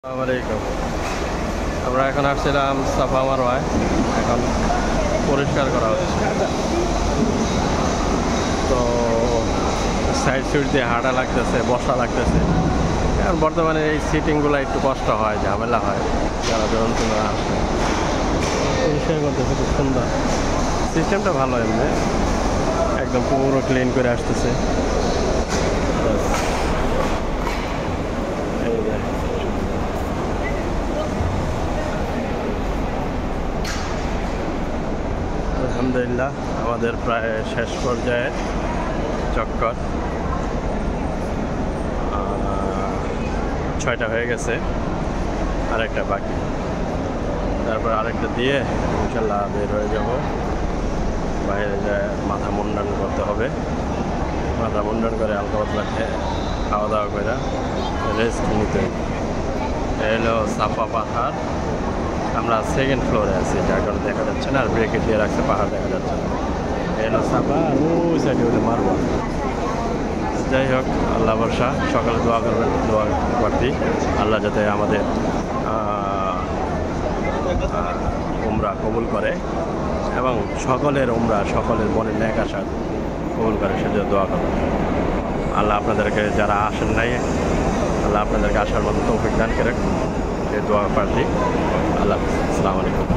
আসসালামাইকুম। আমরা এখন আসছিলাম সাফা মারওয়ায়, এখন পরিষ্কার করা হচ্ছে। তো সাইড সুইড দিয়ে হাঁটা লাগতেছে, বসা লাগতেছে। এখন বর্তমানে এই সিটিংগুলো একটু কষ্ট হয়, ঝামেলা হয় যারা জনতুরা আসে। পরিষ্কার করতেছে, খুব সুন্দর সিস্টেমটা, ভালো এমনি একদম পুরো ক্লিন করে আসতেছে। আলহামদুলিল্লাহ আমাদের প্রায় শেষ পর্যায়ে চক্কর, 6টা হয়ে গেছে, আরেকটা বাকি। তারপর আরেকটা দিয়ে ইনশাল্লাহ বের হয়ে যাব। বাইরে যায় মাথা মুন্ডন করতে হবে, মাথা মুন্ডন করে হালকা পাতলা খেয়ে খাওয়া দাওয়া করে রেস্ট নিতে। এলো সাফা পাহাড়, আমরা সেকেন্ড ফ্লোরে আছি, যার কারণে দেখা যাচ্ছে না, আর ব্রেকেট দিয়ে রাখছে, পাহাড় দেখা যাচ্ছে না। এলো সাফা, আর ওই সাইডে হলে মারওয়া। যাই হোক, আল্লাহ ভরসা, সকালে দোয়া করবেন, দোয়া প্রার্থী আল্লাহ যাতে আমাদের উমরা কবুল করে এবং সকলের উমরা, সকলের মনের ন্যাক আশা কবুল করে, সেটা দোয়া করবেন। আল্লাহ আপনাদেরকে, যারা আসেন নাই, আল্লাহ আপনাদেরকে আসার মতো তৌফিক দান করে, সে দোয়া প্রার্থী। আল্লাহ হাফেজ, আসসালামু আলাইকুম।